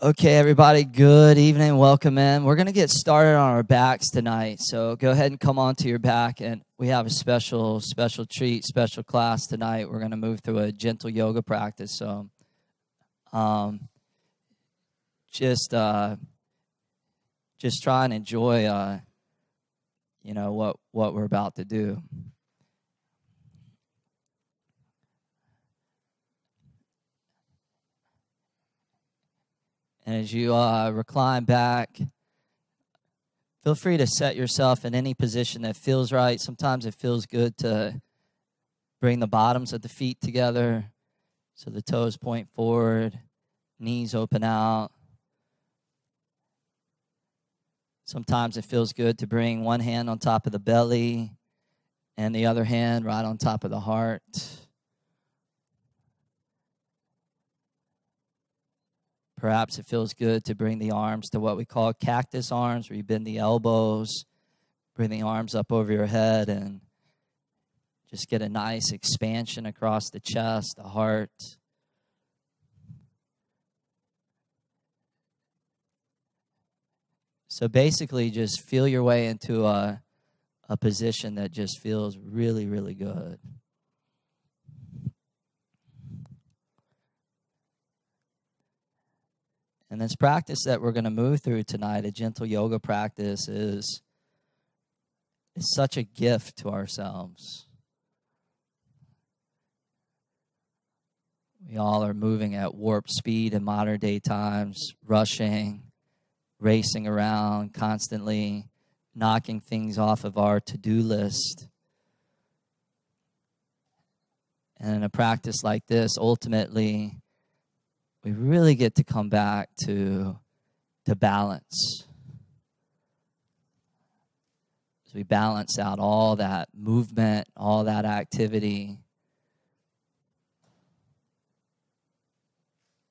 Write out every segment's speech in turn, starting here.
Okay, everybody, good evening. Welcome in. We're going to get started on our backs tonight. So go ahead and come onto your back. And we have a special treat, special class tonight. We're going to move through a gentle yoga practice. So just try and enjoy, what we're about to do. And as you recline back, feel free to set yourself in any position that feels right. Sometimes it feels good to bring the bottoms of the feet together so the toes point forward, knees open out. Sometimes it feels good to bring one hand on top of the belly and the other hand right on top of the heart. Perhaps it feels good to bring the arms to what we call cactus arms, where you bend the elbows, bring the arms up over your head, and just get a nice expansion across the chest, the heart. So basically, just feel your way into a position that just feels really, really good. And this practice that we're going to move through tonight, a gentle yoga practice, is such a gift to ourselves. We all are moving at warp speed in modern day times, rushing, racing around, constantly knocking things off of our to-do list. And in a practice like this, ultimately, we really get to come back to balance. As we balance out all that movement, all that activity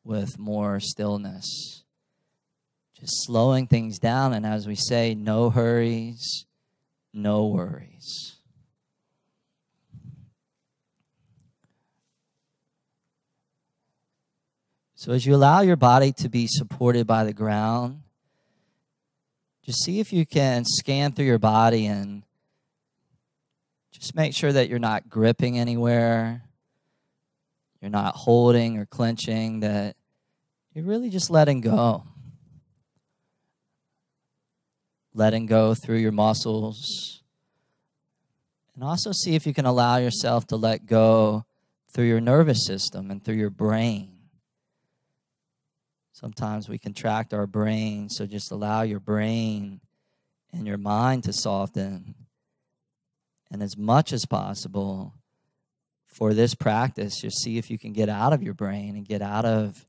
with more stillness. Just slowing things down, and as we say, no hurries, no worries. So as you allow your body to be supported by the ground, just see if you can scan through your body and just make sure that you're not gripping anywhere, you're not holding or clenching, that you're really just letting go. Letting go through your muscles. And also see if you can allow yourself to let go through your nervous system and through your brain. Sometimes we contract our brain, so just allow your brain and your mind to soften. And as much as possible for this practice, just see if you can get out of your brain and get out of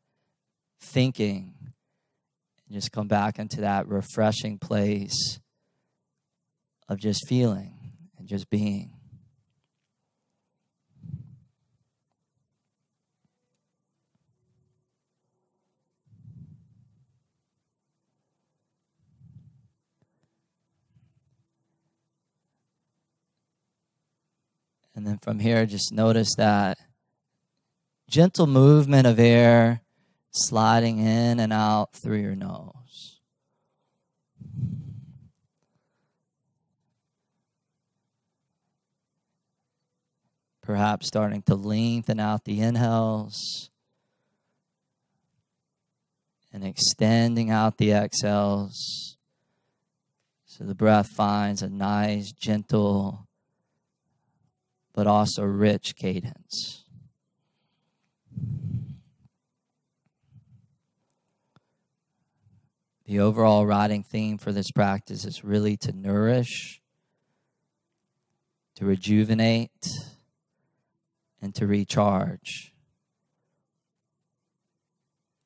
thinking and just come back into that refreshing place of just feeling and just being. And then from here, just notice that gentle movement of air sliding in and out through your nose. Perhaps starting to lengthen out the inhales and extending out the exhales. So the breath finds a nice, gentle, but also rich cadence. The overall riding theme for this practice is really to nourish, to rejuvenate, and to recharge.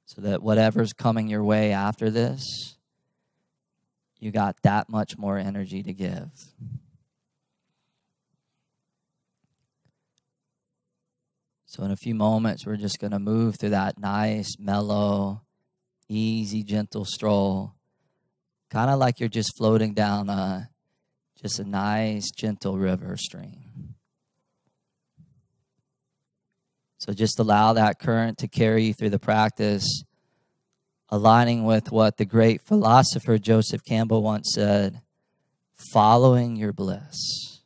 So that whatever's coming your way after this, you got that much more energy to give. So in a few moments, we're just going to move through that nice, mellow, easy, gentle stroll. Kind of like you're just floating down just a nice, gentle river stream. So just allow that current to carry you through the practice. aligning with what the great philosopher Joseph Campbell once said, following your bliss.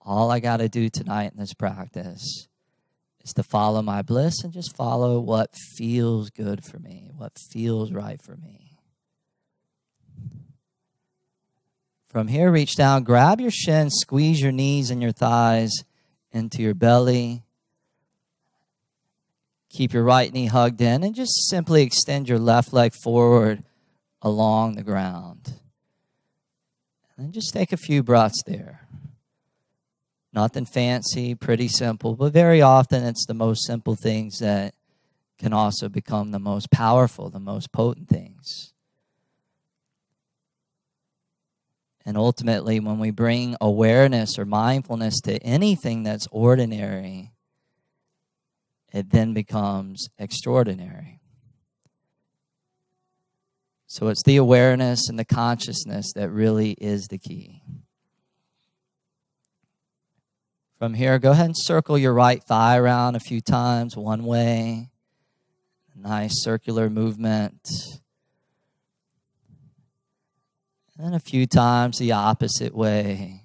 All I got to do tonight in this practice is to follow my bliss and just follow what feels good for me, what feels right for me. From here, reach down, grab your shins, squeeze your knees and your thighs into your belly. Keep your right knee hugged in and just simply extend your left leg forward along the ground. And just take a few breaths there. Nothing fancy, pretty simple, but very often it's the most simple things that can also become the most powerful, the most potent things. And ultimately, when we bring awareness or mindfulness to anything that's ordinary, it then becomes extraordinary. So it's the awareness and the consciousness that really is the key. From here, go ahead and circle your right thigh around a few times, one way. Nice circular movement. And a few times the opposite way.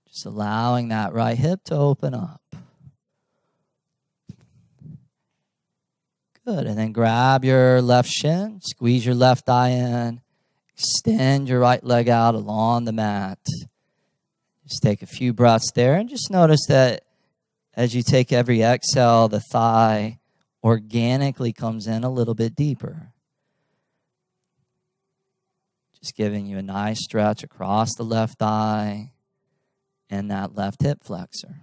Just allowing that right hip to open up. Good. And then grab your left shin, squeeze your left thigh in, extend your right leg out along the mat. Just take a few breaths there and just notice that as you take every exhale, the thigh organically comes in a little bit deeper. Just giving you a nice stretch across the left thigh and that left hip flexor.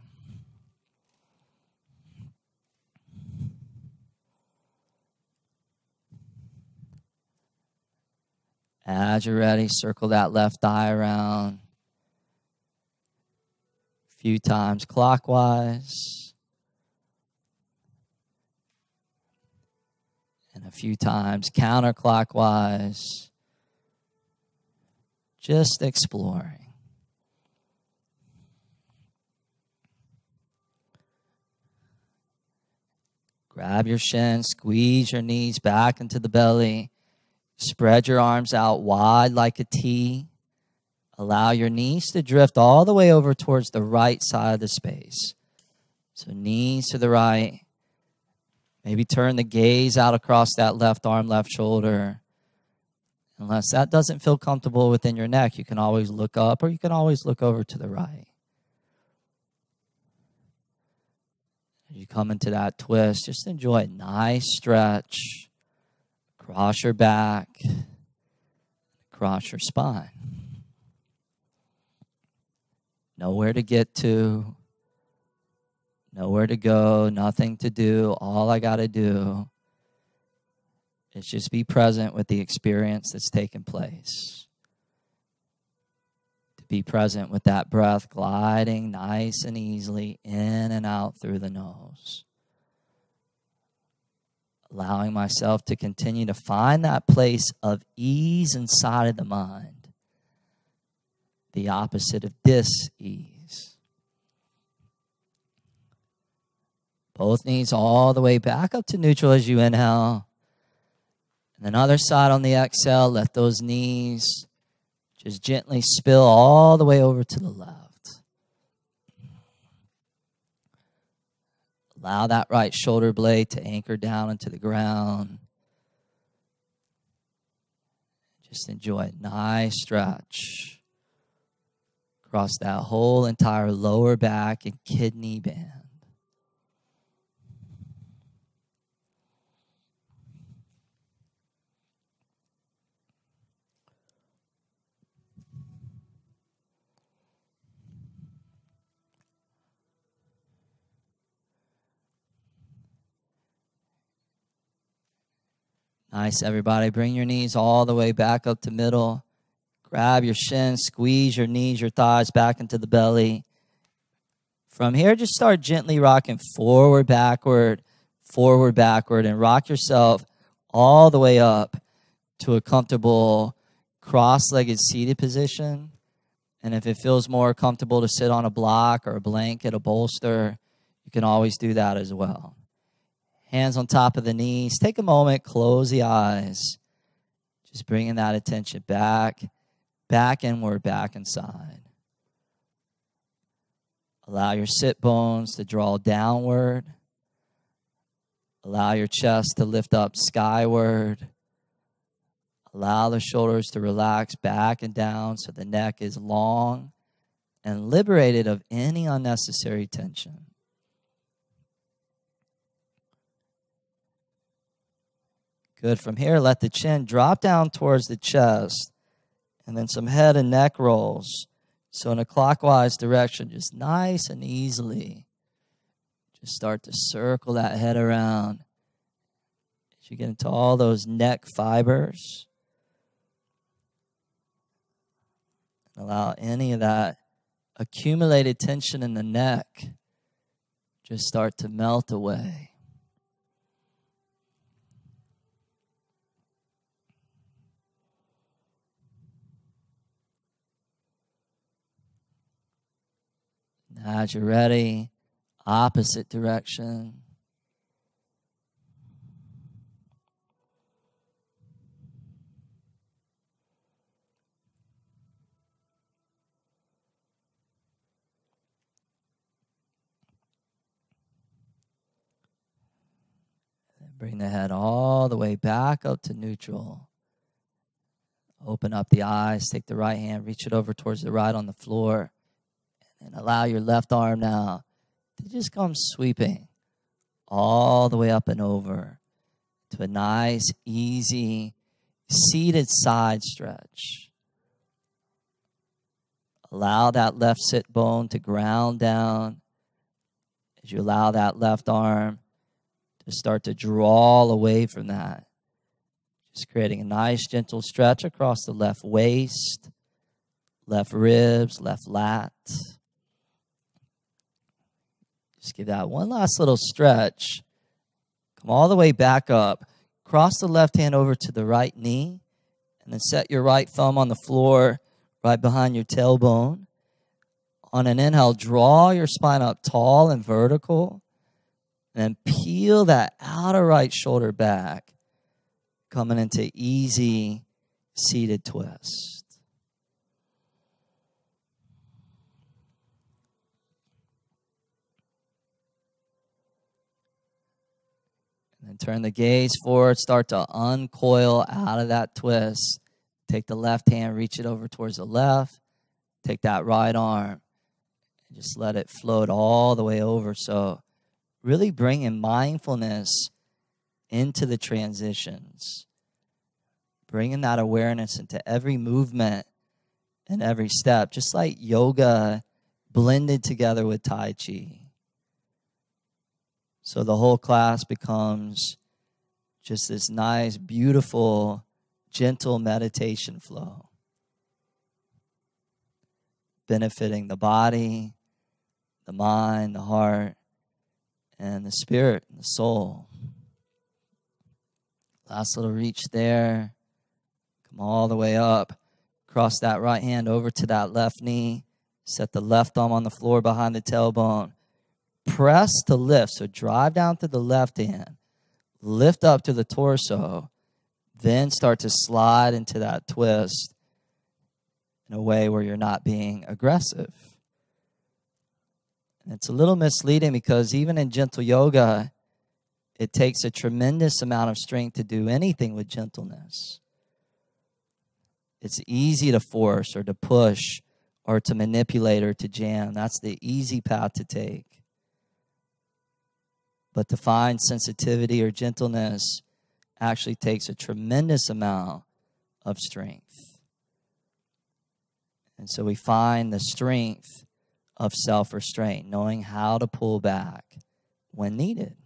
As you're ready, circle that left thigh around. A few times clockwise. And a few times counterclockwise. Just exploring. Grab your shins, squeeze your knees back into the belly. Spread your arms out wide like a T. Allow your knees to drift all the way over towards the right side of the space. So knees to the right. Maybe turn the gaze out across that left arm, left shoulder. Unless that doesn't feel comfortable within your neck, you can always look up or you can always look over to the right. As you come into that twist, just enjoy a nice stretch. Cross your back, cross your spine. Nowhere to get to, nowhere to go, nothing to do. All I got to do is just be present with the experience that's taking place. To be present with that breath gliding nice and easily in and out through the nose. Allowing myself to continue to find that place of ease inside of the mind. The opposite of dis-ease. Both knees all the way back up to neutral as you inhale. And then other side on the exhale, let those knees just gently spill all the way over to the left. Allow that right shoulder blade to anchor down into the ground. Just enjoy a nice stretch across that whole entire lower back and kidney band. Nice, everybody. Bring your knees all the way back up to middle. Grab your shins, squeeze your knees, your thighs back into the belly. From here, just start gently rocking forward, backward, and rock yourself all the way up to a comfortable cross-legged seated position. And if it feels more comfortable to sit on a block or a blanket, a bolster, you can always do that as well. Hands on top of the knees. Take a moment, close the eyes. Just bringing that attention back inward, back inside. Allow your sit bones to draw downward. Allow your chest to lift up skyward. Allow the shoulders to relax back and down so the neck is long and liberated of any unnecessary tension. Good. From here, let the chin drop down towards the chest and then some head and neck rolls. So in a clockwise direction, just nice and easily, just start to circle that head around as you get into all those neck fibers. Allow any of that accumulated tension in the neck just start to melt away. Now, as you're ready, opposite direction. Bring the head all the way back up to neutral. Open up the eyes. Take the right hand, reach it over towards the right on the floor. And allow your left arm now to just come sweeping all the way up and over to a nice, easy, seated side stretch. Allow that left sit bone to ground down as you allow that left arm to start to draw away from that. Just creating a nice, gentle stretch across the left waist, left ribs, left lat. Just give that one last little stretch. Come all the way back up. Cross the left hand over to the right knee. And then set your right thumb on the floor right behind your tailbone. On an inhale, draw your spine up tall and vertical. And then peel that outer right shoulder back. Coming into easy seated twist. And turn the gaze forward. Start to uncoil out of that twist. Take the left hand, reach it over towards the left. Take that right arm. And just let it float all the way over. So really bringing mindfulness into the transitions. Bringing that awareness into every movement and every step. Just like yoga blended together with Tai Chi. So the whole class becomes just this nice, beautiful, gentle meditation flow. Benefiting the body, the mind, the heart, and the spirit and the soul. Last little reach there. Come all the way up. Cross that right hand over to that left knee. Set the left thumb on the floor behind the tailbone. Press to lift. So drive down to the left hand. Lift up to the torso. Then start to slide into that twist in a way where you're not being aggressive. And it's a little misleading because even in gentle yoga, it takes a tremendous amount of strength to do anything with gentleness. It's easy to force or to push or to manipulate or to jam. That's the easy path to take. But to find sensitivity or gentleness actually takes a tremendous amount of strength. And so we find the strength of self-restraint, knowing how to pull back when needed.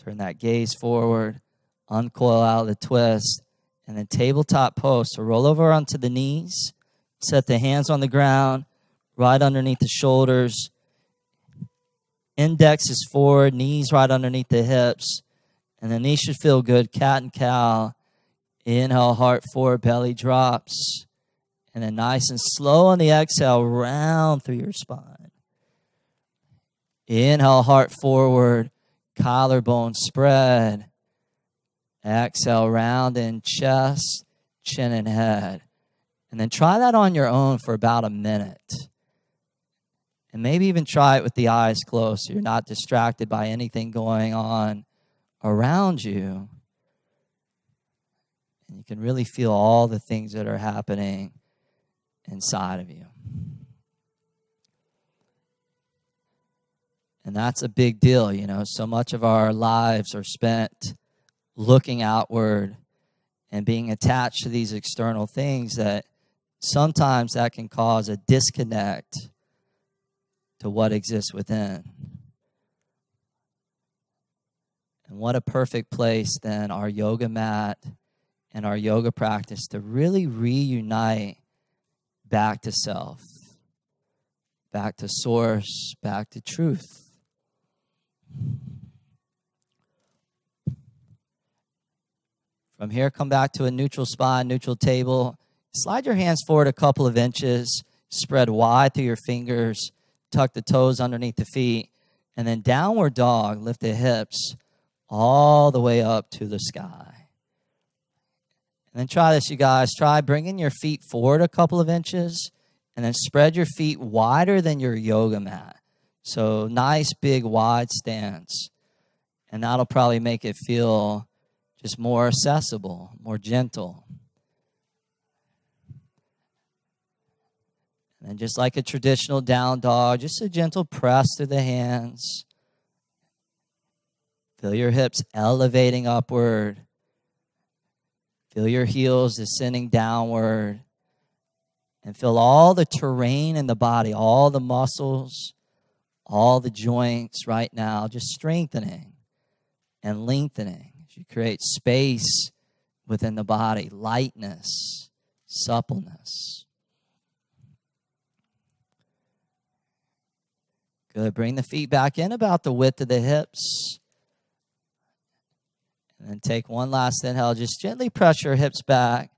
Turn that gaze forward, uncoil out of the twist, and then tabletop pose. So roll over onto the knees, set the hands on the ground, right underneath the shoulders. Index is forward, knees right underneath the hips. And the knees should feel good. Cat and cow. Inhale, heart forward, belly drops. And then nice and slow on the exhale, round through your spine. Inhale, heart forward. collarbone spread. Exhale, round in chest, chin, and head. And then try that on your own for about a minute. And maybe even try it with the eyes closed so you're not distracted by anything going on around you. And you can really feel all the things that are happening inside of you. And that's a big deal, you know. So much of our lives are spent looking outward and being attached to these external things that sometimes that can cause a disconnect to what exists within. And what a perfect place then our yoga mat and our yoga practice to really reunite back to self, back to source, back to truth. From here, come back to a neutral spine, neutral table. Slide your hands forward a couple of inches. Spread wide through your fingers. Tuck the toes underneath the feet. And then downward dog. Lift the hips all the way up to the sky. And then try this, you guys. Try bringing your feet forward a couple of inches. And then spread your feet wider than your yoga mat. So nice, big, wide stance. And that'll probably make it feel just more accessible, more gentle. And just like a traditional down dog, just a gentle press through the hands. Feel your hips elevating upward. Feel your heels descending downward. And feel all the terrain in the body, all the muscles, all the joints right now, just strengthening and lengthening. As you create space within the body, lightness, suppleness. Good. Bring the feet back in about the width of the hips. And then take one last inhale. Just gently press your hips back.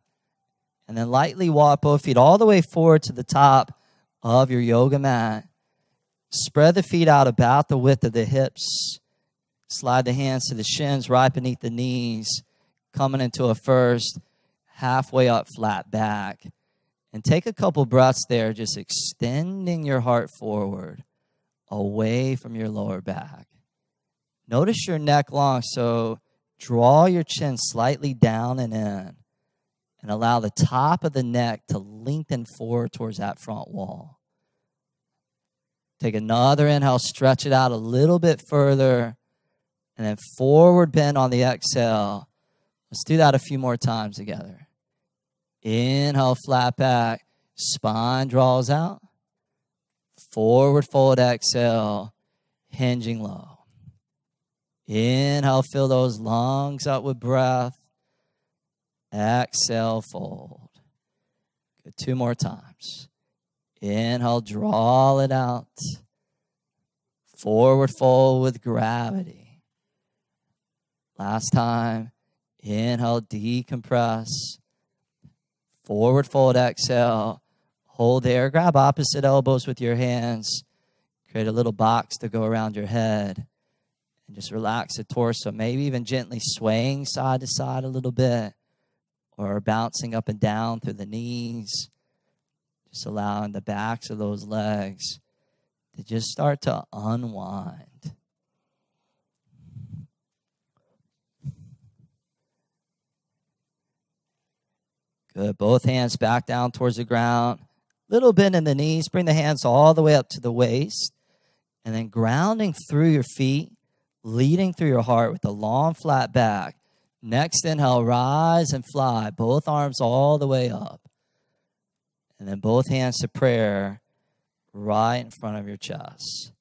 And then lightly walk both feet all the way forward to the top of your yoga mat. Spread the feet out about the width of the hips. Slide the hands to the shins right beneath the knees. Coming into a first halfway up flat back. And take a couple breaths there, just extending your heart forward, away from your lower back. Notice your neck long, so draw your chin slightly down and in. And allow the top of the neck to lengthen forward towards that front wall. Take another inhale, stretch it out a little bit further. And then forward bend on the exhale. Let's do that a few more times together. Inhale, flat back. Spine draws out. Forward fold, exhale. Hinging low. Inhale, fill those lungs up with breath. Exhale, fold. Good. 2 more times. Inhale, draw it out. Forward fold with gravity. Last time. Inhale, decompress. Forward fold, exhale. Hold there. Grab opposite elbows with your hands. Create a little box to go around your head. And just relax the torso. Maybe even gently swaying side to side a little bit. Or bouncing up and down through the knees. Just allowing the backs of those legs to just start to unwind. Good. Both hands back down towards the ground. Little bend in the knees. Bring the hands all the way up to the waist. And then grounding through your feet. Leading through your heart with a long flat back. Next inhale, rise and fly. Both arms all the way up. And then both hands to prayer right in front of your chest.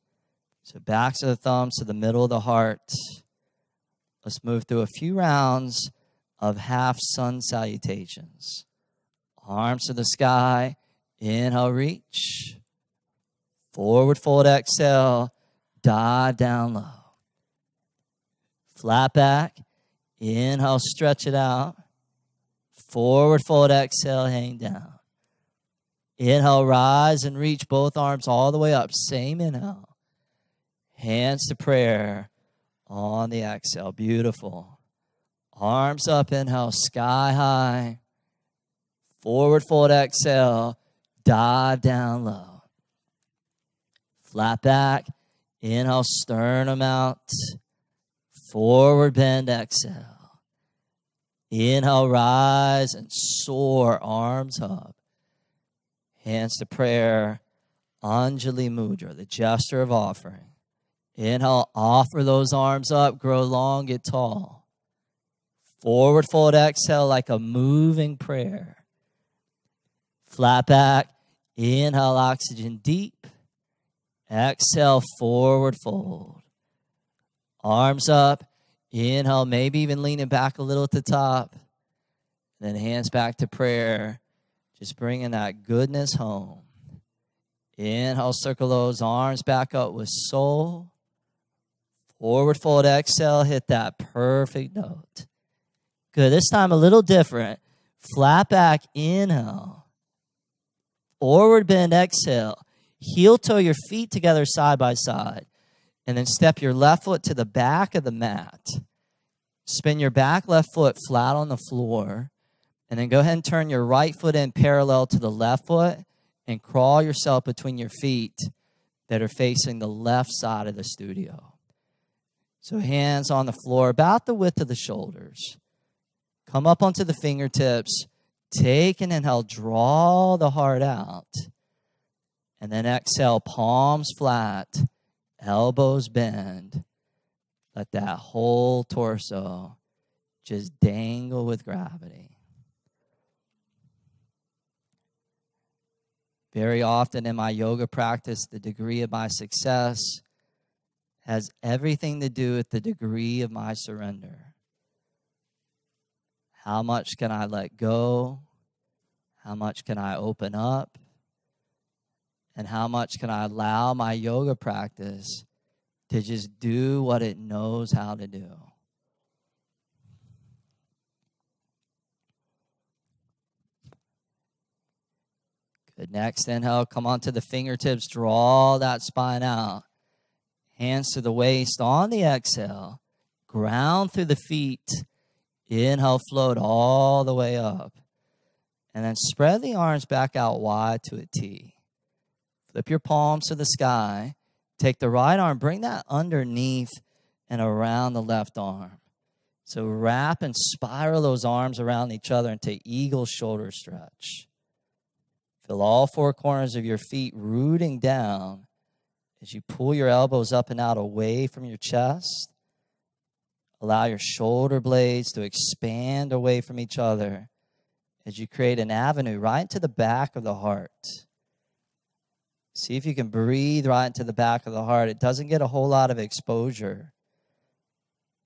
So backs of the thumbs to the middle of the heart. Let's move through a few rounds of half sun salutations. Arms to the sky. Inhale, reach. Forward fold, exhale. Dive down low. Flat back. Inhale, stretch it out. Forward fold, exhale, hang down. Inhale, rise and reach both arms all the way up. Same inhale. Hands to prayer. On the exhale, beautiful. Arms up, inhale, sky high. Forward fold, exhale, dive down low. Flat back, inhale, sternum out. Forward bend, exhale. Inhale, rise and soar, arms up. Hands to prayer, Anjali Mudra, the gesture of offering. Inhale, offer those arms up, grow long, get tall. Forward fold, exhale like a moving prayer. Flat back, inhale, oxygen deep. Exhale, forward fold. Arms up, inhale, maybe even leaning back a little at the top. Then hands back to prayer, just bringing that goodness home. Inhale, circle those arms back up with soul. Forward fold, exhale, hit that perfect note. Good, this time a little different. Flat back, inhale. Forward bend, exhale. Heel toe your feet together side by side. And then step your left foot to the back of the mat. Spin your back left foot flat on the floor. And then go ahead and turn your right foot in parallel to the left foot. And crawl yourself between your feet that are facing the left side of the studio. So hands on the floor, about the width of the shoulders. Come up onto the fingertips. Take an inhale, draw the heart out. And then exhale, palms flat, elbows bend. Let that whole torso just dangle with gravity. Very often in my yoga practice, the degree of my success has everything to do with the degree of my surrender. How much can I let go? How much can I open up? And how much can I allow my yoga practice to just do what it knows how to do? Good. Next inhale, come onto the fingertips, draw that spine out. Hands to the waist on the exhale. Ground through the feet. Inhale, float all the way up. And then spread the arms back out wide to a T. Flip your palms to the sky. Take the right arm, bring that underneath and around the left arm. So wrap and spiral those arms around each other into eagle shoulder stretch. Feel all four corners of your feet rooting down as you pull your elbows up and out away from your chest. Allow your shoulder blades to expand away from each other as you create an avenue right into the back of the heart. See if you can breathe right into the back of the heart. It doesn't get a whole lot of exposure.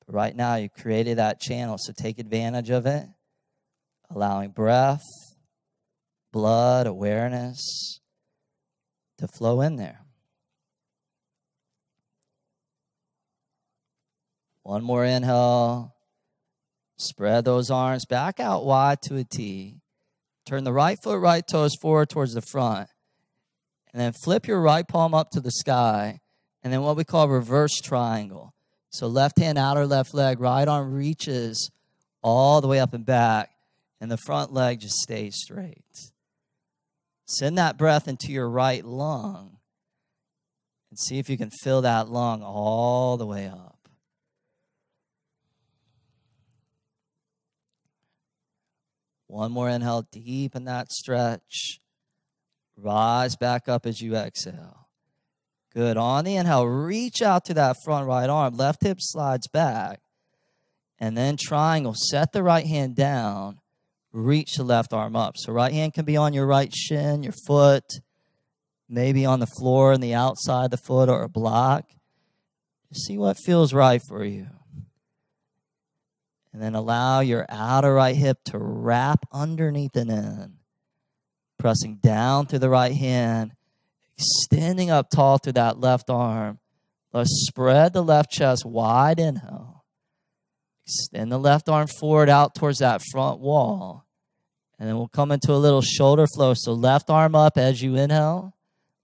But right now, you created that channel, so take advantage of it. Allowing breath, blood, awareness to flow in there. One more inhale. Spread those arms back out wide to a T. Turn the right foot, right toes forward towards the front. And then flip your right palm up to the sky. And then what we call reverse triangle. So left hand, outer left leg, right arm reaches all the way up and back. And the front leg just stays straight. Send that breath into your right lung. And see if you can fill that lung all the way up. One more inhale, deepen that stretch. Rise back up as you exhale. Good. On the inhale, reach out to that front right arm. Left hip slides back. And then triangle. Set the right hand down. Reach the left arm up. So right hand can be on your right shin, your foot, maybe on the floor on the outside of the foot or a block. Just see what feels right for you. And then allow your outer right hip to wrap underneath and in. Pressing down through the right hand. Extending up tall through that left arm. Let's spread the left chest wide. Inhale. Extend the left arm forward out towards that front wall. And then we'll come into a little shoulder flow. So left arm up as you inhale.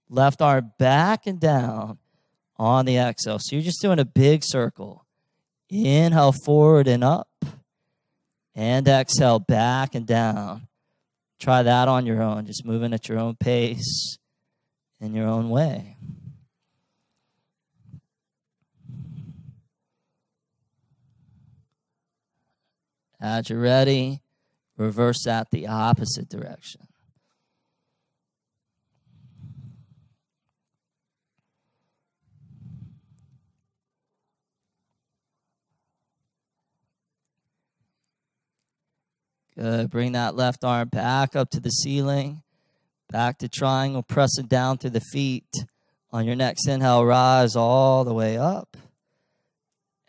Left arm back and down on the exhale. So you're just doing a big circle. Inhale forward and up. And exhale back and down. Try that on your own, just moving at your own pace, in your own way. As you're ready, reverse that the opposite direction. Good. Bring that left arm back up to the ceiling. Back to triangle, pressing down through the feet. On your next inhale, rise all the way up.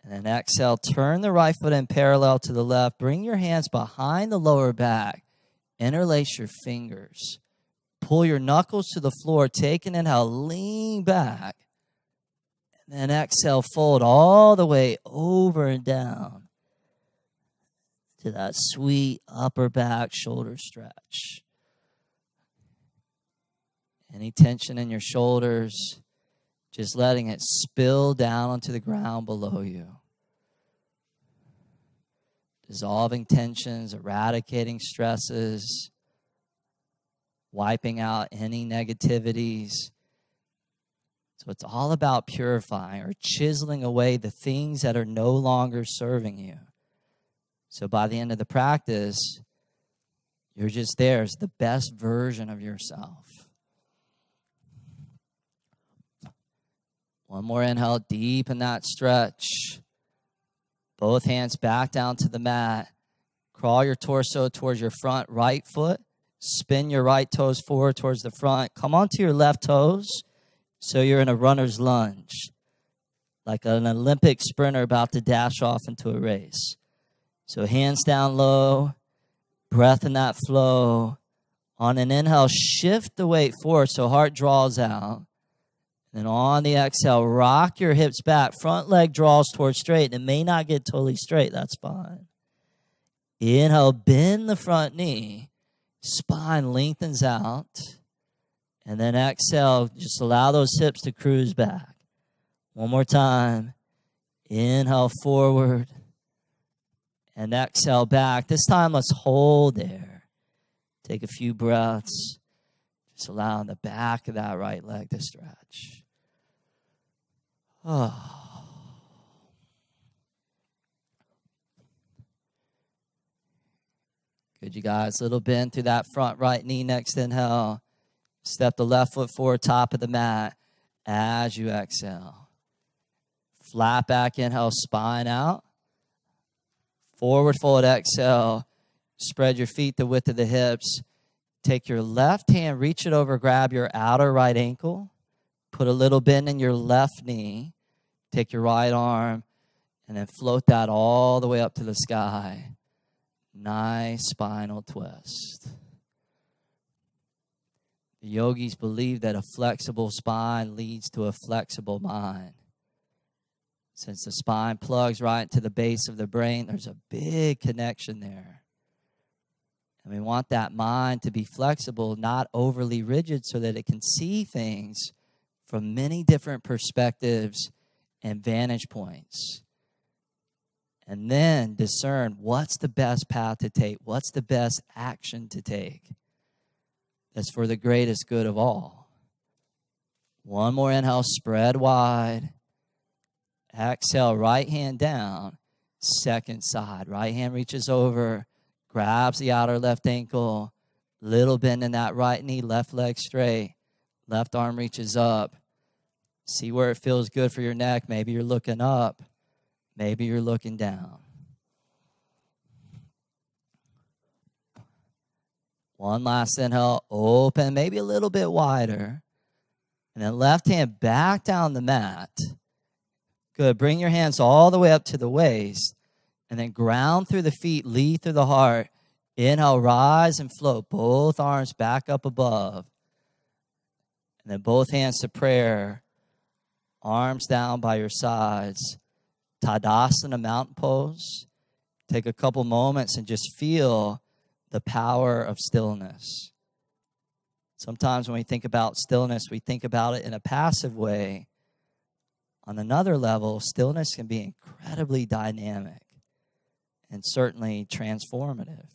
And then exhale, turn the right foot in parallel to the left. Bring your hands behind the lower back. Interlace your fingers. Pull your knuckles to the floor. Take an inhale, lean back. And then exhale, fold all the way over and down to that sweet upper back shoulder stretch. Any tension in your shoulders, just letting it spill down onto the ground below you. Dissolving tensions, eradicating stresses, wiping out any negativities. So it's all about purifying or chiseling away the things that are no longer serving you. So by the end of the practice, you're just there as the best version of yourself. One more inhale, deep in that stretch. Both hands back down to the mat. Crawl your torso towards your front right foot. Spin your right toes forward towards the front. Come onto your left toes so you're in a runner's lunge, like an Olympic sprinter about to dash off into a race. So hands down low, breath in that flow. On an inhale, shift the weight forward so heart draws out. Then on the exhale, rock your hips back. Front leg draws towards straight. It may not get totally straight. That's fine. Inhale, bend the front knee. Spine lengthens out. And then exhale, just allow those hips to cruise back. One more time. Inhale forward. And exhale back. This time, let's hold there. Take a few breaths. Just allowing the back of that right leg to stretch. Oh. Good, you guys. Little bend through that front right knee. Next inhale. Step the left foot forward, top of the mat. As you exhale. Flat back inhale, spine out. Forward fold, exhale. Spread your feet the width of the hips. Take your left hand, reach it over, grab your outer right ankle. Put a little bend in your left knee. Take your right arm and then float that all the way up to the sky. Nice spinal twist. The yogis believe that a flexible spine leads to a flexible mind. Since the spine plugs right into the base of the brain, there's a big connection there. And we want that mind to be flexible, not overly rigid, so that it can see things from many different perspectives and vantage points. And then discern what's the best path to take, what's the best action to take that's for the greatest good of all. One more inhale, spread wide. Exhale, right hand down, second side. Right hand reaches over, grabs the outer left ankle, little bend in that right knee, left leg straight, left arm reaches up. See where it feels good for your neck. Maybe you're looking up, maybe you're looking down. One last inhale, open, maybe a little bit wider. And then left hand back down the mat. Good. Bring your hands all the way up to the waist. And then ground through the feet, lead through the heart. Inhale, rise and float. Both arms back up above. And then both hands to prayer. Arms down by your sides. Tadasana, mountain pose. Take a couple moments and just feel the power of stillness. Sometimes when we think about stillness, we think about it in a passive way. On another level, stillness can be incredibly dynamic and certainly transformative.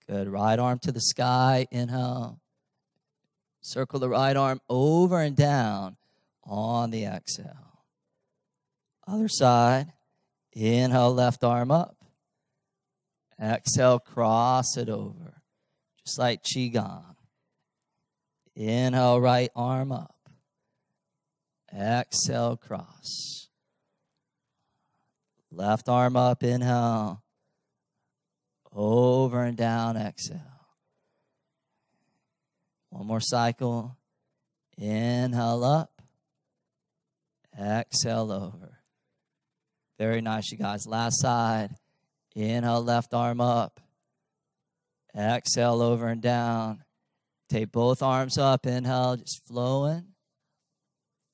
Good. Right arm to the sky. Inhale. Circle the right arm over and down on the exhale. Other side. Inhale, left arm up. Exhale, cross it over. Just like Qigong. Inhale, right arm up. Exhale, cross. Left arm up, inhale. Over and down, exhale. One more cycle. Inhale up. Exhale over. Very nice, you guys. Last side. Inhale, left arm up. Exhale over and down. Take both arms up. Inhale, just flowing.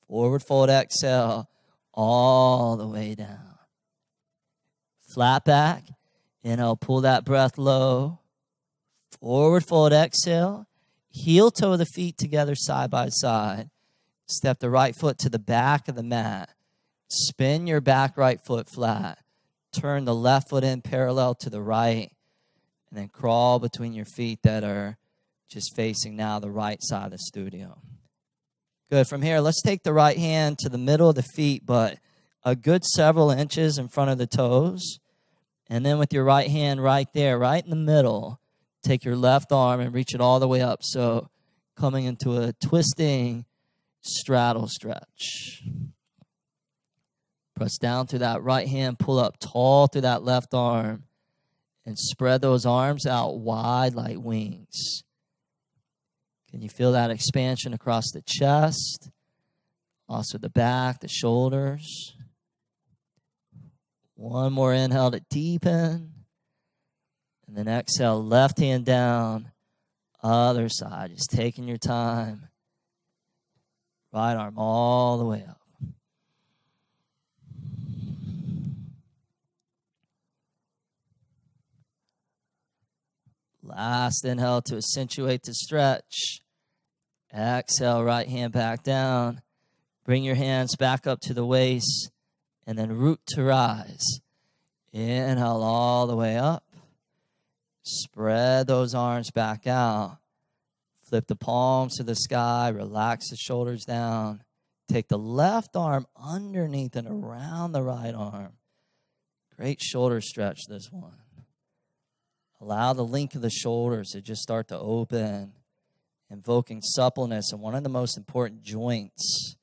Forward fold, exhale. All the way down. Flat back. Inhale, pull that breath low. Forward fold, exhale. Heel toe the feet together side by side. Step the right foot to the back of the mat. Spin your back right foot flat. Turn the left foot in parallel to the right. And then crawl between your feet that are just facing now the right side of the studio. Good. From here, let's take the right hand to the middle of the feet, but a good several inches in front of the toes. And then with your right hand right there, right in the middle, take your left arm and reach it all the way up. So coming into a twisting straddle stretch. Press down through that right hand, pull up tall through that left arm, and spread those arms out wide like wings. Can you feel that expansion across the chest? Also the back, the shoulders. One more inhale to deepen. And then exhale, left hand down, other side. Just taking your time. Right arm all the way up. Last inhale to accentuate the stretch. Exhale, right hand back down. Bring your hands back up to the waist. And then root to rise. Inhale all the way up. Spread those arms back out. Flip the palms to the sky. Relax the shoulders down. Take the left arm underneath and around the right arm. Great shoulder stretch, this one. Allow the length of the shoulders to just start to open, invoking suppleness in one of the most important joints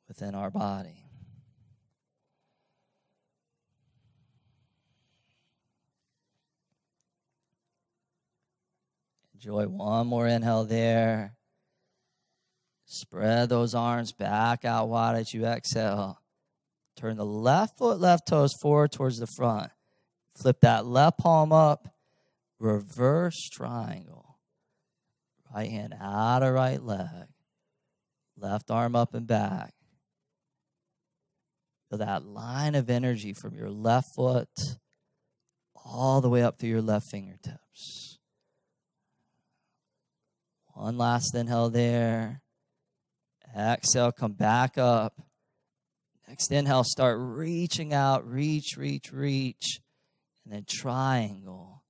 within our body. Enjoy one more inhale there. Spread those arms back out wide as you exhale. Turn the left foot, left toes forward towards the front. Flip that left palm up. Reverse triangle. Right hand out of right leg. Left arm up and back. Feel that line of energy from your left foot all the way up through your left fingertips. One last inhale there. Exhale, come back up. Next inhale, start reaching out. Reach, reach, reach. And then triangle.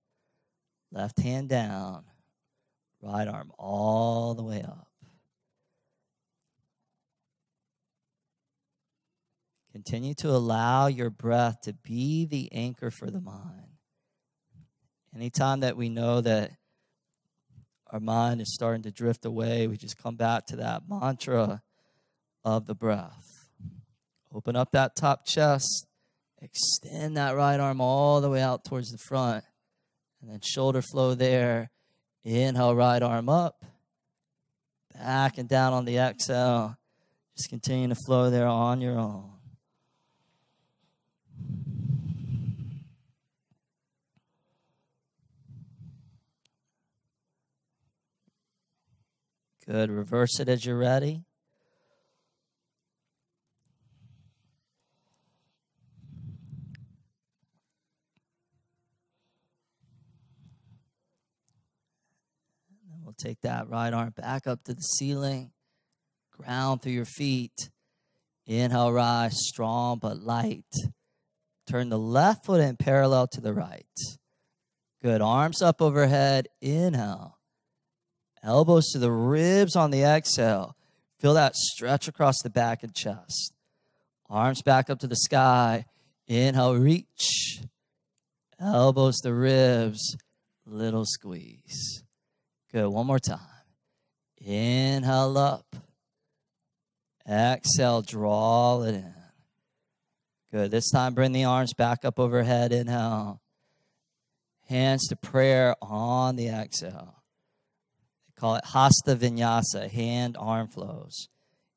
Left hand down, right arm all the way up. Continue to allow your breath to be the anchor for the mind. Anytime that we know that our mind is starting to drift away, we just come back to that mantra of the breath. Open up that top chest, extend that right arm all the way out towards the front. And then shoulder flow there. Inhale, right arm up. Back and down on the exhale. Just continue to flow there on your own. Good. Reverse it as you're ready. Take that right arm back up to the ceiling. Ground through your feet. Inhale, rise, strong but light. Turn the left foot in parallel to the right. Good. Arms up overhead. Inhale. Elbows to the ribs on the exhale. Feel that stretch across the back and chest. Arms back up to the sky. Inhale, reach. Elbows to ribs. Little squeeze. Good. One more time. Inhale up. Exhale, draw it in. Good. This time, bring the arms back up overhead. Inhale. Hands to prayer on the exhale. They call it Hasta Vinyasa, hand-arm flows.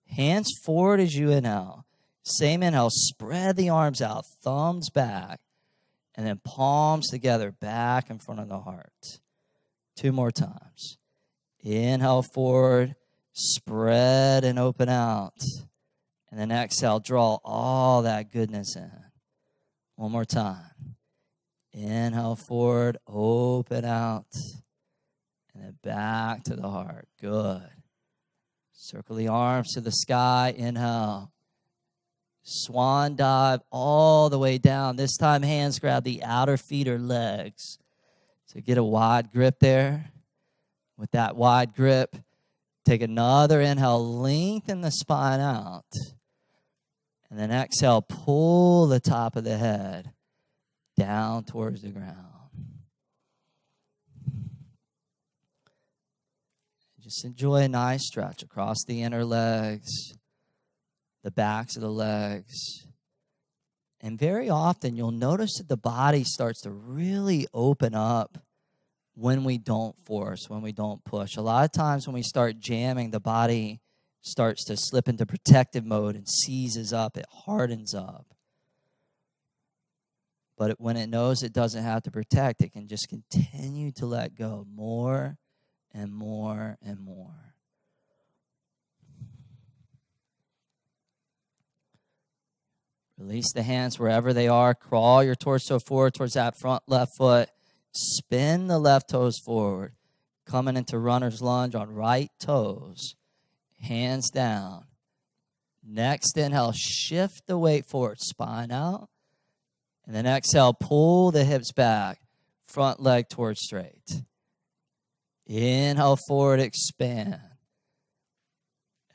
Hands forward as you inhale. Same inhale, spread the arms out, thumbs back, and then palms together back in front of the heart. 2 more times. Inhale forward, spread and open out. And then exhale, draw all that goodness in. 1 more time. Inhale forward, open out. And then back to the heart. Good. Circle the arms to the sky. Inhale. Swan dive all the way down. This time, hands grab the outer feet or legs. So get a wide grip there. With that wide grip, take another inhale. Lengthen the spine out. And then exhale, pull the top of the head down towards the ground. Just enjoy a nice stretch across the inner legs, the backs of the legs. And very often you'll notice that the body starts to really open up when we don't force, when we don't push. A lot of times when we start jamming, the body starts to slip into protective mode and seizes up, it hardens up. But when it knows it doesn't have to protect, it can just continue to let go more and more and more. Release the hands wherever they are. Crawl your torso forward towards that front left foot. Spin the left toes forward. Coming into runner's lunge on right toes. Hands down. Next inhale, shift the weight forward. Spine out. And then exhale, pull the hips back. Front leg towards straight. Inhale forward, expand.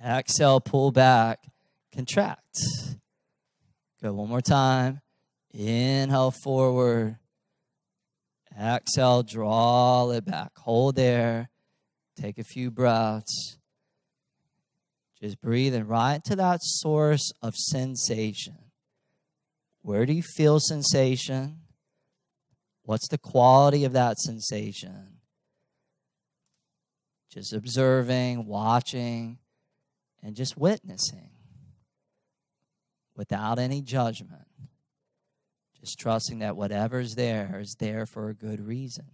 Exhale, pull back, contract. Good, 1 more time. Inhale forward. Exhale, draw it back. Hold there. Take a few breaths. Just breathing right to that source of sensation. Where do you feel sensation? What's the quality of that sensation? Just observing, watching, and just witnessing without any judgment. Just trusting that whatever's there is there for a good reason.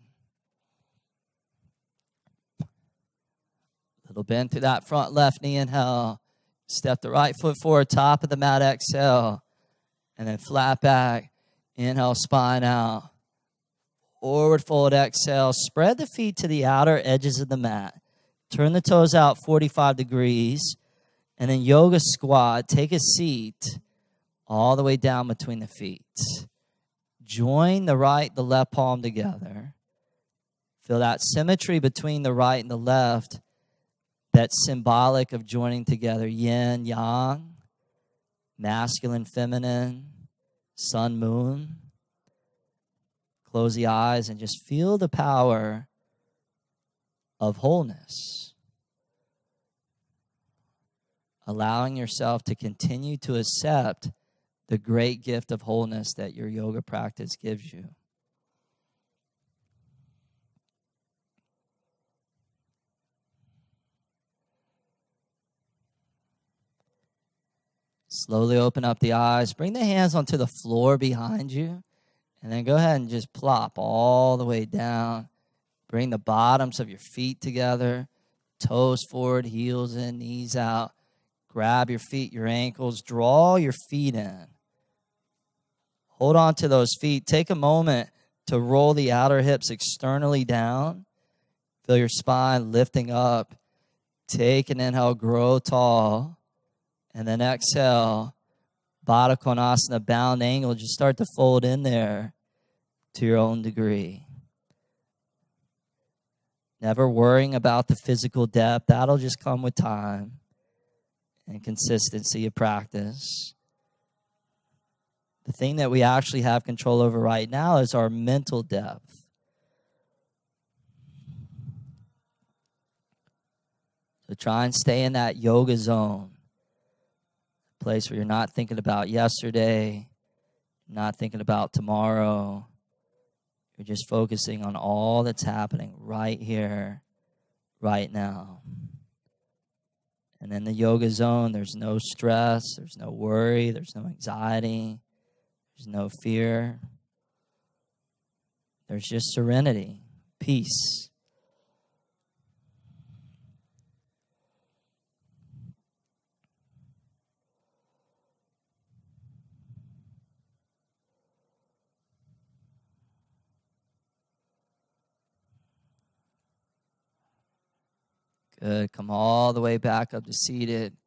Little bend through that front left knee, inhale. Step the right foot forward, top of the mat, exhale. And then flat back, inhale, spine out. Forward fold, exhale. Spread the feet to the outer edges of the mat. Turn the toes out 45 degrees. And then yoga squat. Take a seat all the way down between the feet. Join the right, the left palm together. Feel that symmetry between the right and the left. That's symbolic of joining together yin, yang, masculine, feminine, sun, moon. Close the eyes and just feel the power of wholeness. Allowing yourself to continue to accept the great gift of wholeness that your yoga practice gives you. Slowly open up the eyes. Bring the hands onto the floor behind you. And then go ahead and just plop all the way down. Bring the bottoms of your feet together. Toes forward, heels in, knees out. Grab your feet, your ankles. Draw your feet in. Hold on to those feet. Take a moment to roll the outer hips externally down. Feel your spine lifting up. Take an inhale, grow tall. And then exhale, Baddha Konasana, bound angle. Just start to fold in there to your own degree. Never worrying about the physical depth. That'll just come with time and consistency of practice. The thing that we actually have control over right now is our mental depth. So try and stay in that yoga zone. A place where you're not thinking about yesterday, not thinking about tomorrow. You're just focusing on all that's happening right here, right now. And in the yoga zone, there's no stress, there's no worry, there's no anxiety, there's no fear. There's just serenity, peace. Good. Come all the way back up to seated.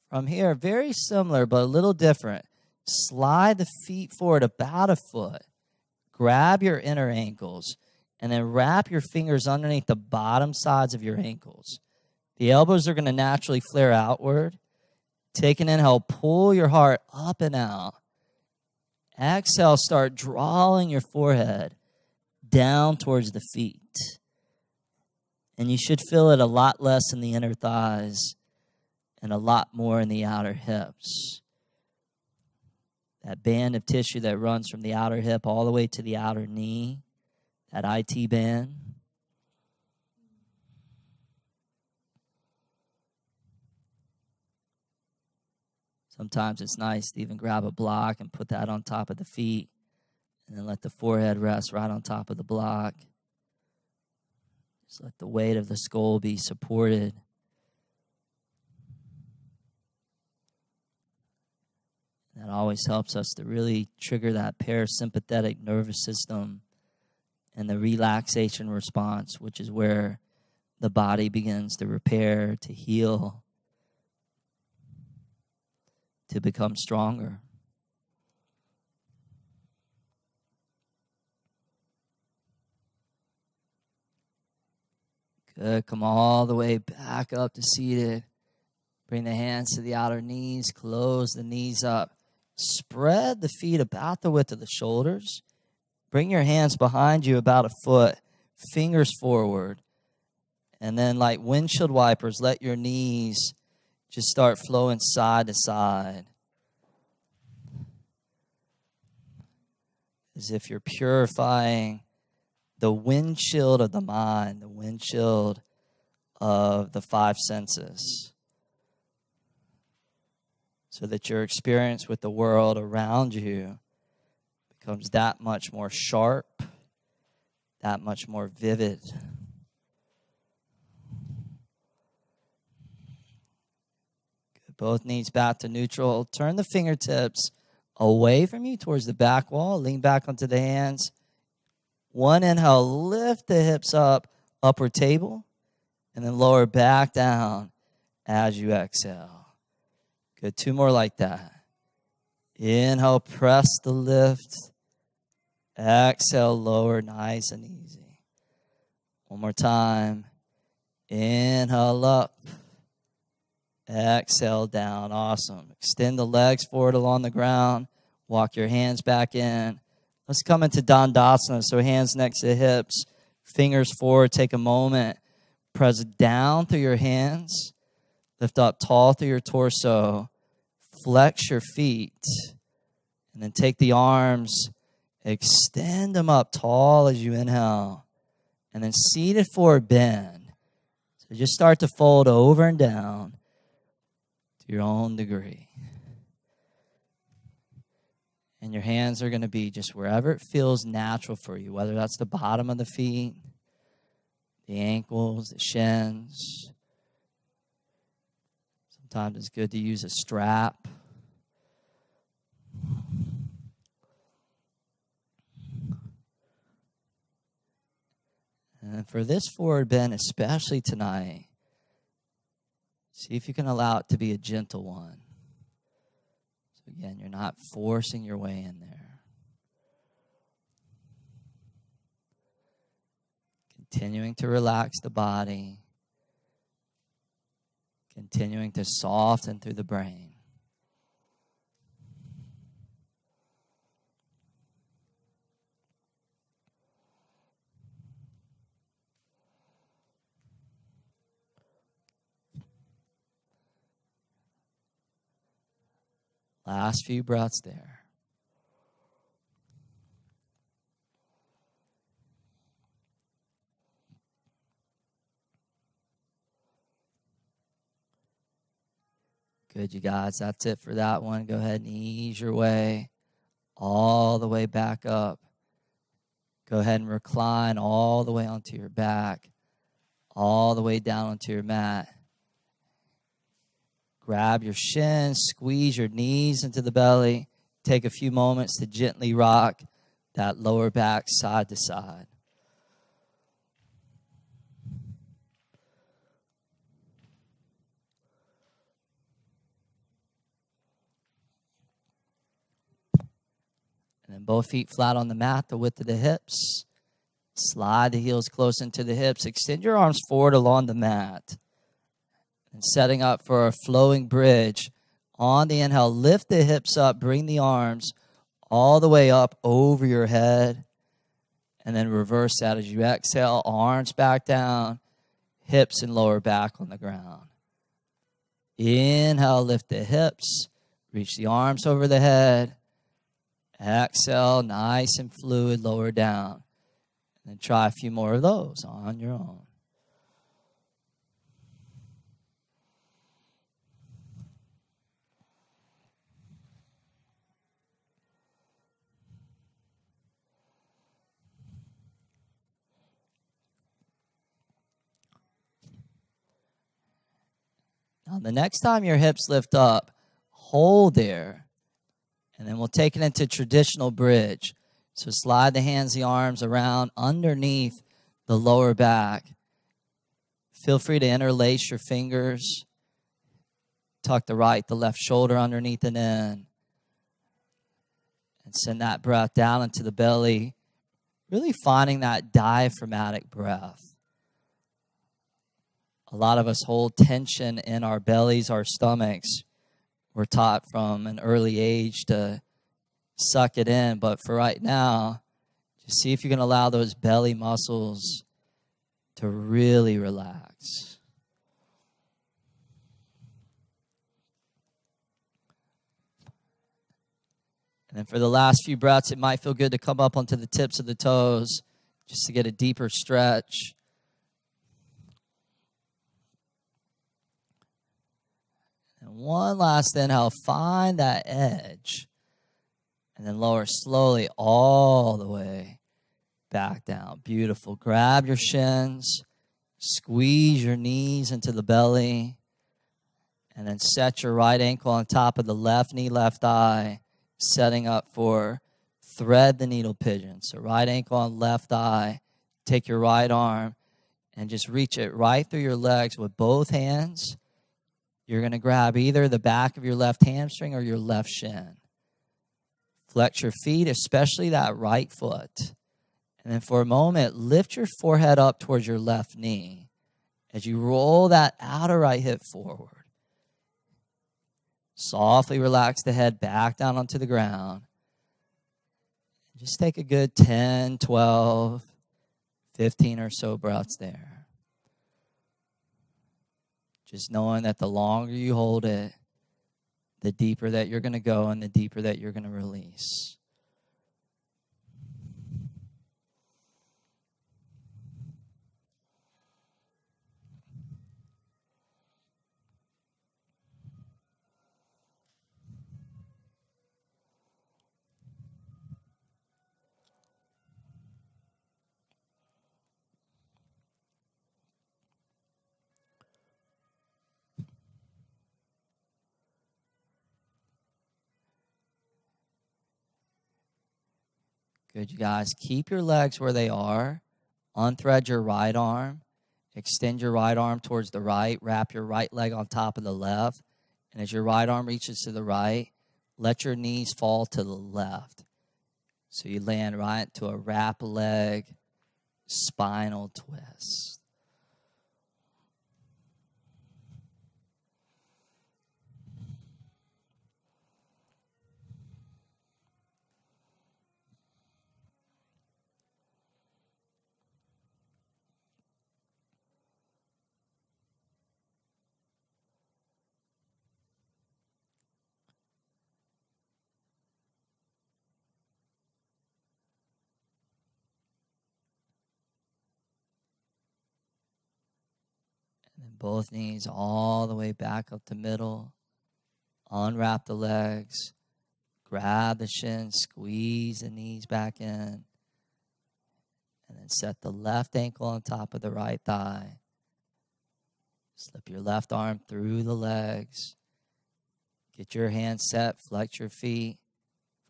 From here, very similar, but a little different. Slide the feet forward about a foot. Grab your inner ankles, and then wrap your fingers underneath the bottom sides of your ankles. The elbows are going to naturally flare outward. Take an inhale, pull your heart up and out. Exhale, start drawing your forehead down towards the feet. And you should feel it a lot less in the inner thighs and a lot more in the outer hips. That band of tissue that runs from the outer hip all the way to the outer knee, that IT band. Sometimes it's nice to even grab a block and put that on top of the feet and then let the forehead rest right on top of the block. Just let the weight of the skull be supported. That always helps us to really trigger that parasympathetic nervous system and the relaxation response, which is where the body begins to repair, to heal, to become stronger. Good. Come all the way back up to seated. Bring the hands to the outer knees. Close the knees up. Spread the feet about the width of the shoulders. Bring your hands behind you about a foot. Fingers forward. And then like windshield wipers, let your knees just start flowing side to side. As if you're purifying the windshield of the mind, the windshield of the five senses, so that your experience with the world around you becomes that much more sharp, that much more vivid. Good. Both knees back to neutral. Turn the fingertips away from you towards the back wall. Lean back onto the hands. One inhale, lift the hips up, upward table, and then lower back down as you exhale. Good, two more like that. Inhale, press the lift. Exhale, lower, nice and easy. One more time. Inhale up. Exhale down, awesome. Extend the legs forward along the ground. Walk your hands back in. Let's come into Dandasana, so hands next to the hips, fingers forward, take a moment. Press down through your hands, lift up tall through your torso, flex your feet, and then take the arms, extend them up tall as you inhale, and then seated forward bend. So just start to fold over and down to your own degree. And your hands are going to be just wherever it feels natural for you, whether that's the bottom of the feet, the ankles, the shins. Sometimes it's good to use a strap. And then And for this forward bend, especially tonight, see if you can allow it to be a gentle one. So again, you're not forcing your way in there. Continuing to relax the body. Continuing to soften through the brain. Last few breaths there. Good, you guys. That's it for that one. Go ahead and ease your way all the way back up. Go ahead and recline all the way onto your back, all the way down onto your mat. Grab your shins, squeeze your knees into the belly. Take a few moments to gently rock that lower back side to side. And then both feet flat on the mat, the width of the hips. Slide the heels close into the hips. Extend your arms forward along the mat. And setting up for a flowing bridge. On the inhale, lift the hips up, bring the arms all the way up over your head. And then reverse that as you exhale, arms back down, hips and lower back on the ground. Inhale, lift the hips, reach the arms over the head. Exhale, nice and fluid, lower down. And then try a few more of those on your own. Now, the next time your hips lift up, hold there. And then we'll take it into traditional bridge. So slide the hands, the arms around underneath the lower back. Feel free to interlace your fingers. Tuck the right, the left shoulder underneath and in. And send that breath down into the belly. Really finding that diaphragmatic breath. A lot of us hold tension in our bellies, our stomachs. We're taught from an early age to suck it in. But for right now, just see if you can allow those belly muscles to really relax. And then for the last few breaths, it might feel good to come up onto the tips of the toes just to get a deeper stretch. And one last inhale, find that edge. And then lower slowly all the way back down. Beautiful. Grab your shins. Squeeze your knees into the belly. And then set your right ankle on top of the left knee, left thigh. Setting up for thread the needle pigeon. So right ankle on left thigh. Take your right arm and just reach it right through your legs with both hands. You're going to grab either the back of your left hamstring or your left shin. Flex your feet, especially that right foot. And then for a moment, lift your forehead up towards your left knee as you roll that outer right hip forward. Softly relax the head back down onto the ground. Just take a good 10, 12, 15 or so breaths there. Just knowing that the longer you hold it, the deeper that you're going to go and the deeper that you're going to release. Good, you guys. Keep your legs where they are unthread your right arm, extend your right arm towards the right, wrap your right leg on top of the left, and as your right arm reaches to the right, let your knees fall to the left. So you land right to a wrap leg spinal twist. And then both knees all the way back up the middle. Unwrap the legs. Grab the shins. Squeeze the knees back in. And then set the left ankle on top of the right thigh. Slip your left arm through the legs. Get your hands set. Flex your feet.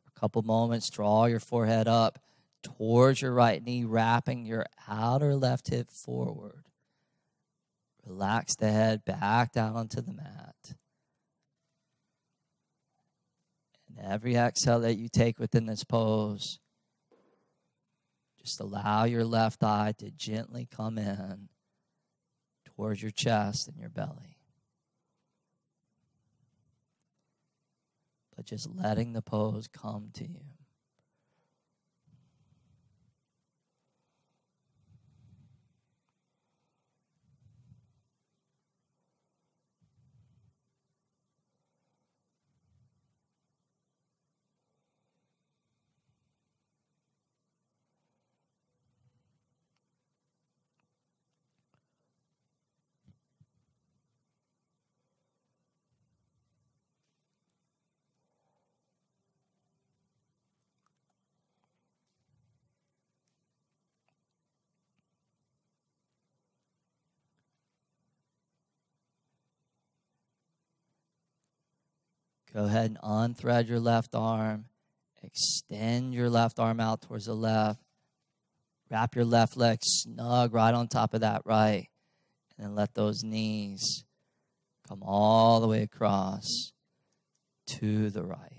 For a couple moments, draw your forehead up towards your right knee, wrapping your outer left hip forward. Relax the head back down onto the mat. And every exhale that you take within this pose, just allow your left eye to gently come in towards your chest and your belly. But just letting the pose come to you. Go ahead and unthread your left arm. Extend your left arm out towards the left. Wrap your left leg snug right on top of that right. And then let those knees come all the way across to the right.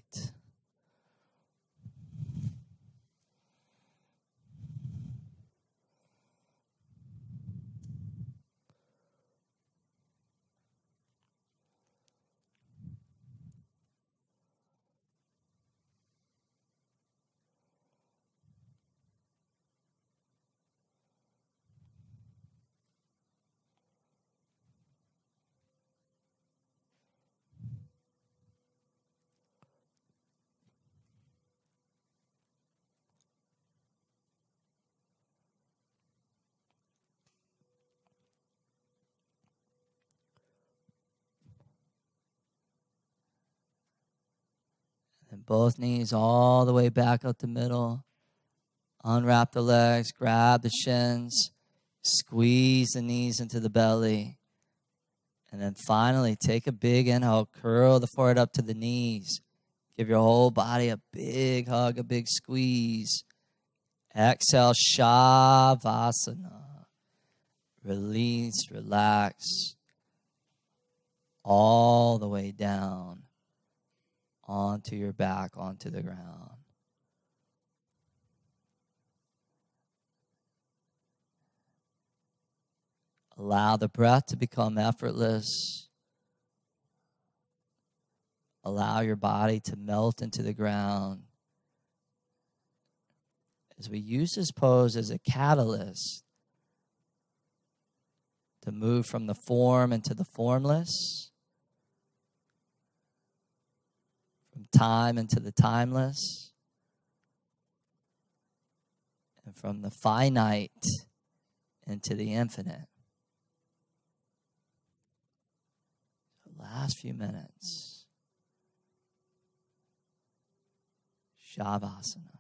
And both knees all the way back up the middle. Unwrap the legs, grab the shins, squeeze the knees into the belly. And then finally, take a big inhale, curl the forehead up to the knees. Give your whole body a big hug, a big squeeze. Exhale, Shavasana. Release, relax. All the way down onto your back, onto the ground. Allow the breath to become effortless. Allow your body to melt into the ground. As we use this pose as a catalyst to move from the form into the formless, from time into the timeless, and from the finite into the infinite. The last few minutes. Shavasana.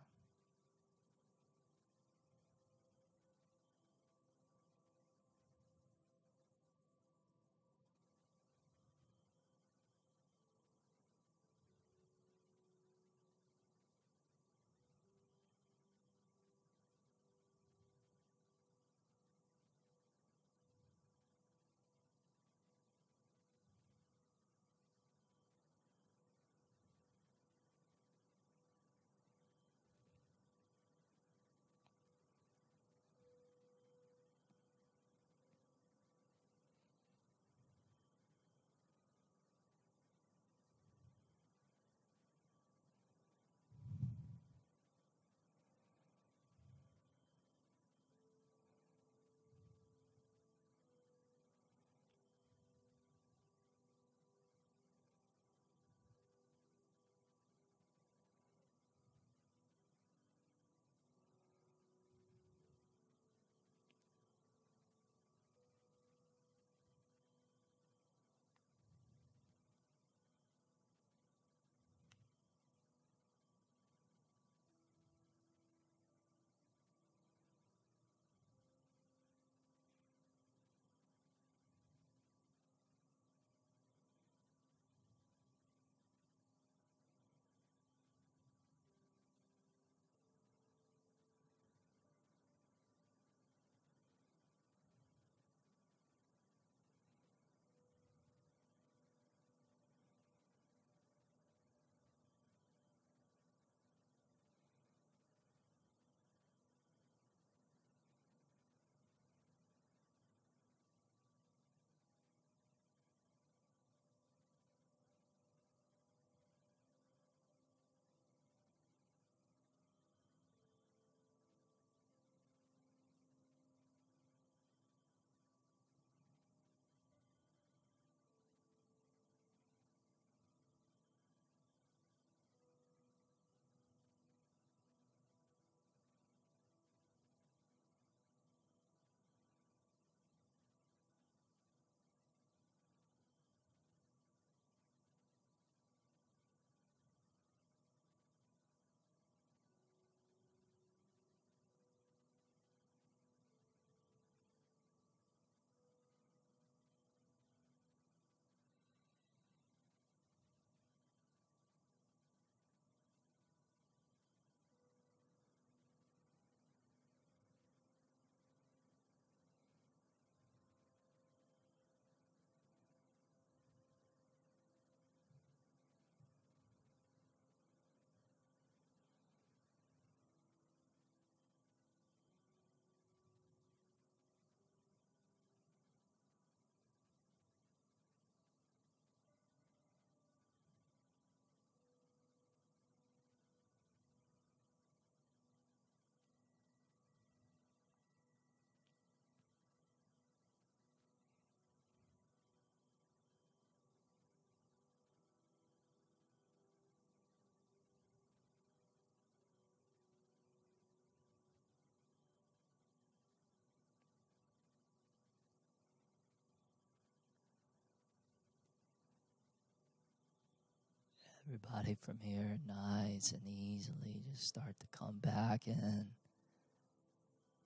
Everybody from here, nice and easily, just start to come back in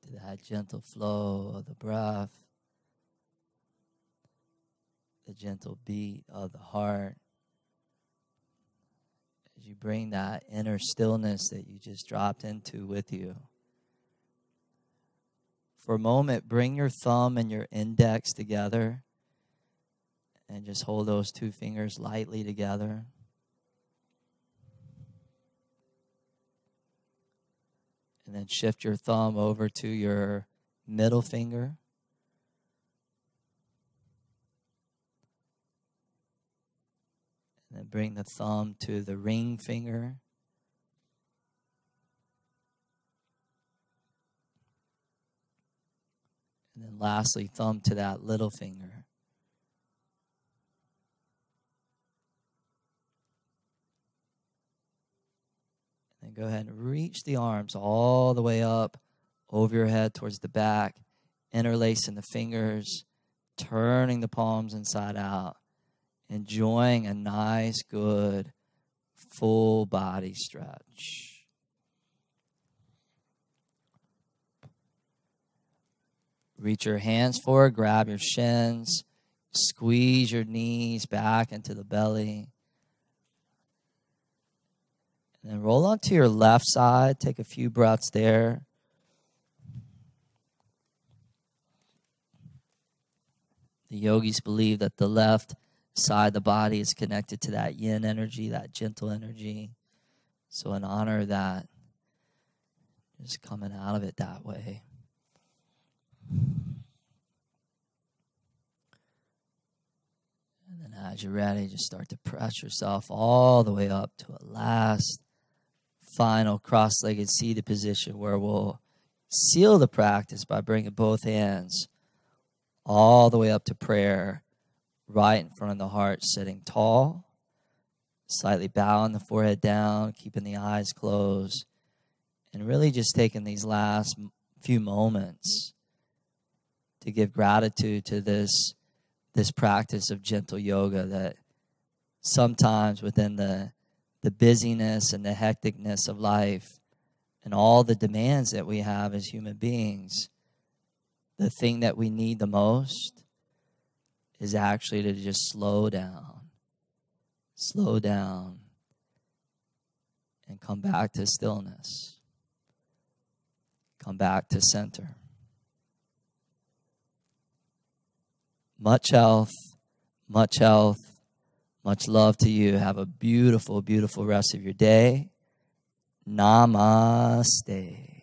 to that gentle flow of the breath, the gentle beat of the heart. As you bring that inner stillness that you just dropped into with you. For a moment, bring your thumb and your index together and just hold those two fingers lightly together. And then shift your thumb over to your middle finger. And then bring the thumb to the ring finger. And then lastly, thumb to that little finger. And go ahead and reach the arms all the way up over your head towards the back, interlacing the fingers, turning the palms inside out, enjoying a nice, good, full body stretch. Reach your hands forward, grab your shins, squeeze your knees back into the belly. And then roll onto your left side. Take a few breaths there. The yogis believe that the left side of the body is connected to that yin energy, that gentle energy. So in honor of that, just coming out of it that way. And then as you're ready, just start to press yourself all the way up to a last final cross-legged seated position where we'll seal the practice by bringing both hands all the way up to prayer, right in front of the heart, sitting tall, slightly bowing the forehead down, keeping the eyes closed, and really just taking these last few moments to give gratitude to this practice of gentle yoga that sometimes within the busyness and the hecticness of life and all the demands that we have as human beings, the thing that we need the most is actually to just slow down, and come back to stillness, come back to center. Much health, much love to you. Have a beautiful, beautiful rest of your day. Namaste.